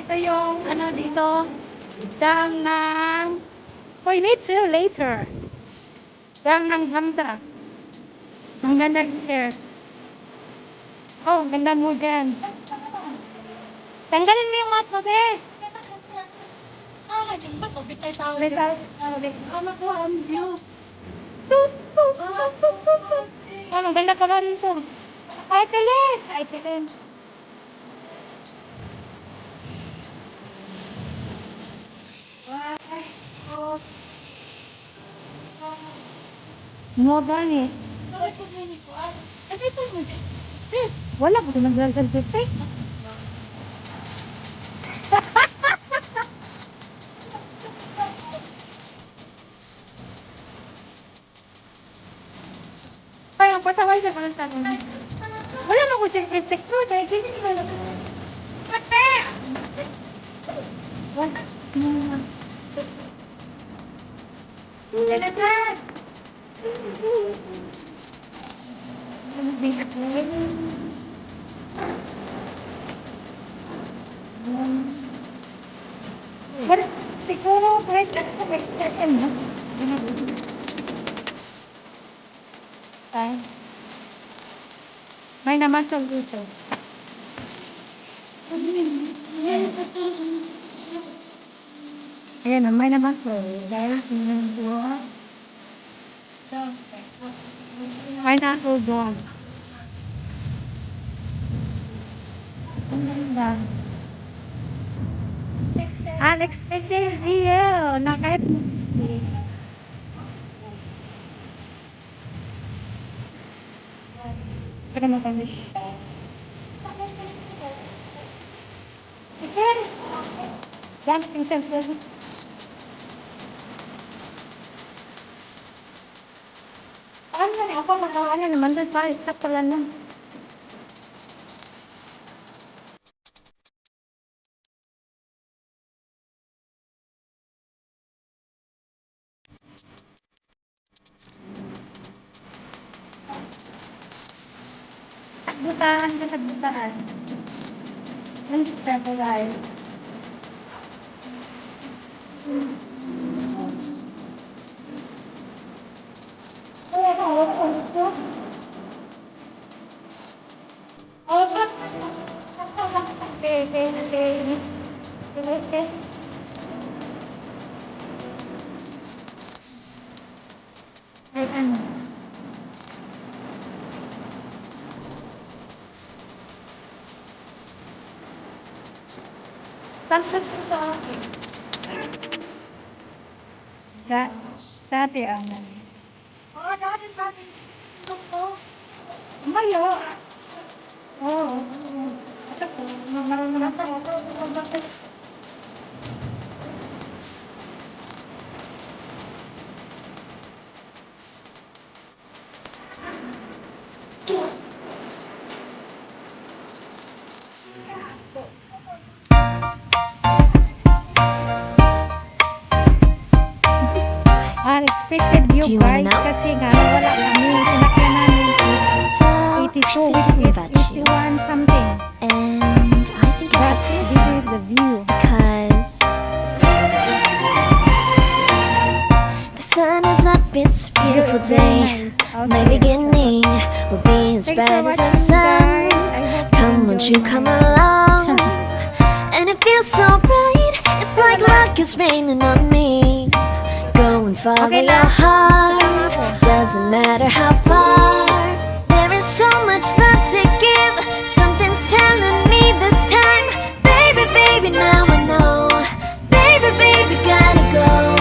Ito yung ano dito, dam ng wait till later. Dam ng Hamda. Ang ganda here. Oh, ganda mo dyan. Tanggalin mo yung mat mo, be. Ang view. Oh, maganda pala rito. Ay, Telen! Ay, Telen. Modern eh. Wala ko naglalagay eh. Parang pasaway sa mga sabi. Wala mo ko check to dahil hindi ko na. Ate! Wala. Lalagat! What? Siguro, price ka sa XM, no? Ay. May naman sa dito. Ayan, may naman sa dahil buha. May naso doon. Ang ganda. Unexpected view na kahit kaya mo kami. Again. Jumping sense. Ano na ako makakala naman doon pa isa pala na. Butaan ka sa butaan. Ang trabalay. Wala ka ako gusto. Oh, but dati ano. Oh, dati. Mayo. Oo. Ito po, marunong ako. Unexpected view guys kasi nga wala kami. Sinakyan namin 82 which is 81 something. And I think I have to This is the view. because the sun is up, it's a beautiful day. My beginning will be as bright as the sun. Come, won't you come along? And it feels so bright, it's like luck is raining on me. Go and follow your heart, doesn't matter how far. There is so much love to give, something's telling me this time. Baby, baby, now I know. Baby, baby, gotta go.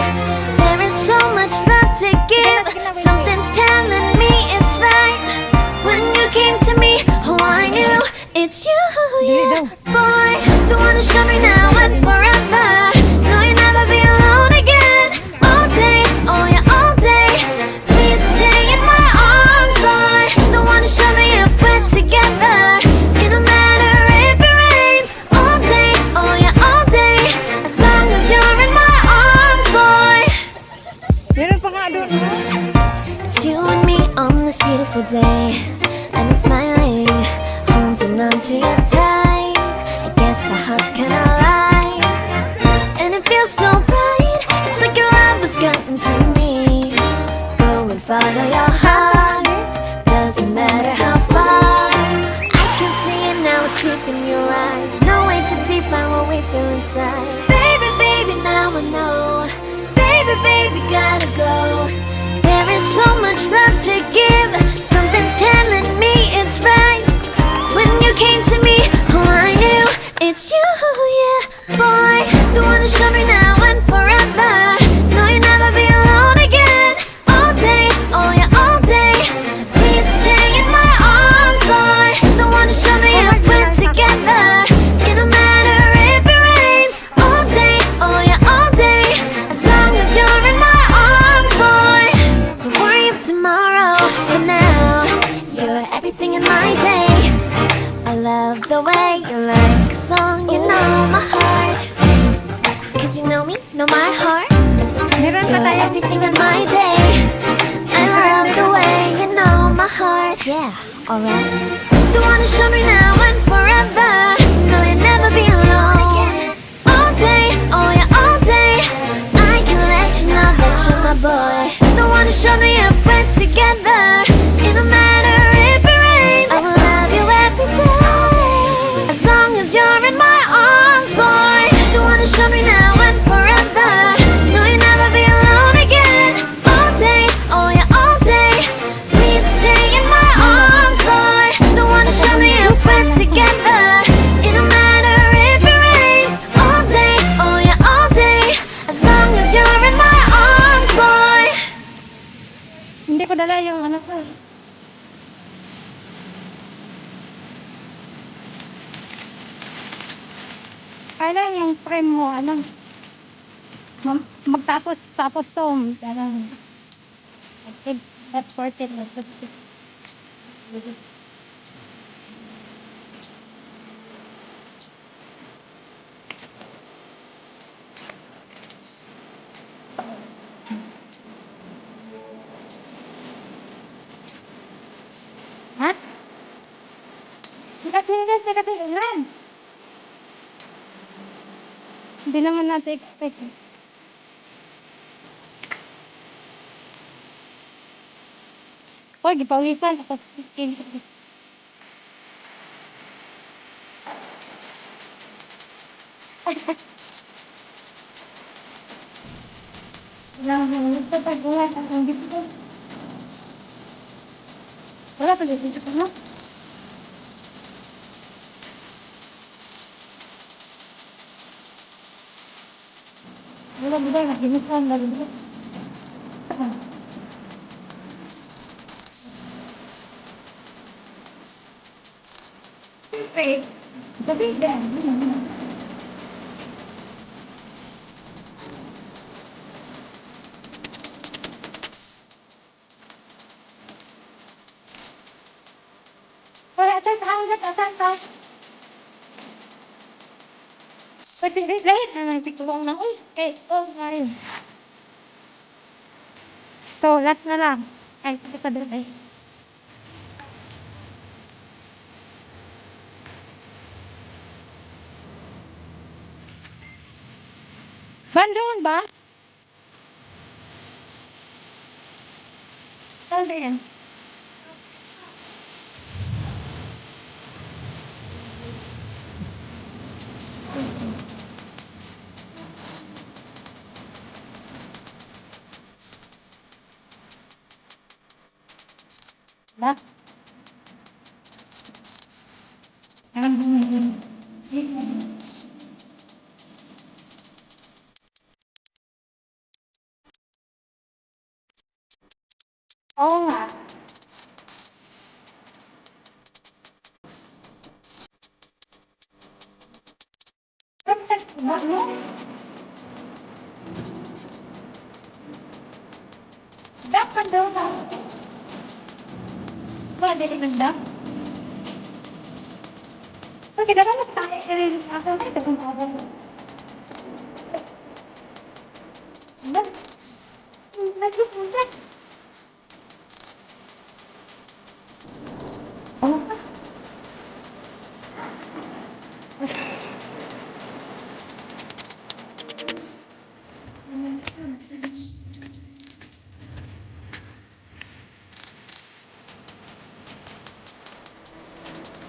There is so much love to give, something's telling me it's right. When you came to me, oh I knew it's you, yeah. Boy, the one to show me now and forever. No, you'll never be alone again. All day, oh yeah, all day. Please stay in my arms, boy. The one to show me if we're together. It don't matter if it rains. All day, oh yeah, all day. As long as you're in my arms, boy. Meron pa nga doon. It's you and me on this beautiful day. I'm smiling, holding on to you tight. I guess our hearts can align. and follow your heart. Doesn't matter how far. I can see it now, it's deep in your eyes. No way to define what we feel inside. Baby, baby, now I know. Baby, baby, gotta go. There is so much love to give. Something's telling me it's right. When you came to me, oh, I knew it's you, yeah, boy. The one who showed me now and forever. No, you'll never be alone again. All day, oh yeah, all day. Please stay in my arms, boy. The one who showed me if we're together. It don't matter if it rains. All day, oh yeah, all day. As long as you're in my arms, boy. Don't worry of tomorrow. For now, you're everything in my day. I love the way you like a song. You know my heart. Cause you know me, know my heart. Meron pa You're tayo. everything in my day. I love the way you know my heart. Yeah, alright. The one who showed me now and forever. No, you'll never be alone. All day, oh yeah, all day. I can let you know that you're my boy. The one who showed me if we're together. It don't matter if it rains. I will love you every day. As long as you're in my arms, boy. The one who showed me now and forever. No, you'll never be alone again. All day, oh yeah, all day. Please stay in my arms, boy. The one who showed me if we're together. It don't matter if it rains. All day, oh yeah, all day. As long as you're in my arms, boy. Hindi ko dala yung ano ko. Kailan yung frame mo, ano? Magtapos to, ano? That's worth it. Ha? Sikat, ilan? Hindi naman natin expect. Hoy, gipawisan. Ako, skin. Ito pag-ulat. Ang dito. Wala pa dito ko, no? Wala ba na hinisan na dito? Siyempre, sabi din. Hoy, atan ka. Pwede lahat na nagtikulong na. Uy, oh, ngayon. So, last na lang. Ay, hindi pa doon eh. Bandungan ba? Saan ba yan? Ba? Oo nga. Ano? Dapat daw na. Ba, dili man daw. Pag dapat tayo rin ako. Ito kung ako. Ba? Nagpupunta. Oh.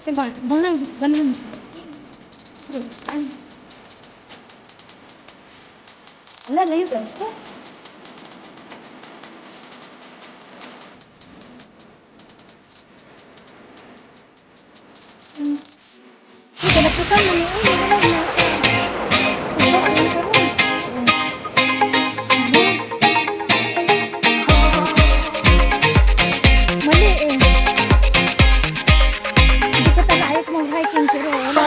Diba? Ganun, ganun. Wala na yun. Hindi, nagputan mo yun. Wala na. Wala ka rin siya rin. Mali eh. Hindi ko talaga ayos mag-hiking pero wala.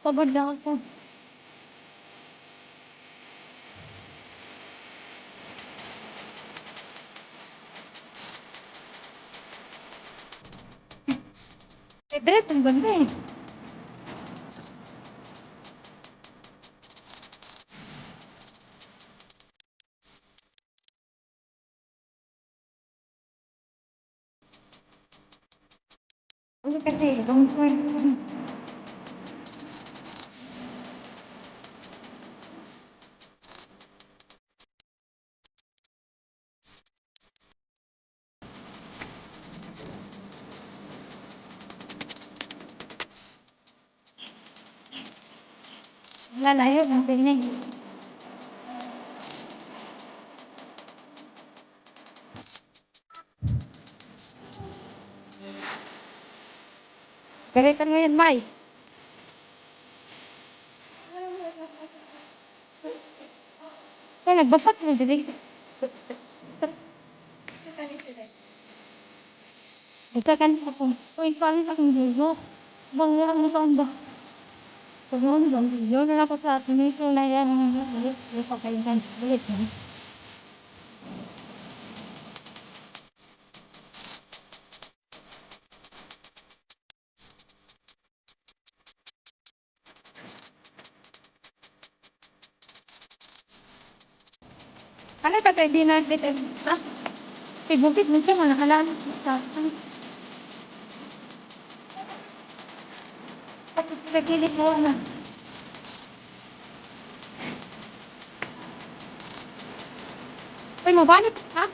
Pagod na ako. Favorite, ang ganda eh. Ano kasi, long term. Wala na yun, ang pinig. Galitan mo yan, Mai. Kaya nagbasat mo, dili. Ito kan ako. Uy, paano sa aking dugo? Bang lang mo ba? Pagod lang. Yun na ako sa atin. Ito na yan. Ito pa kayo sa ulit. Ano ba tayo di na bitin? Kay bukit mo siya, malakalaan. At pagkilit mo na. Uy, mabanit, ha?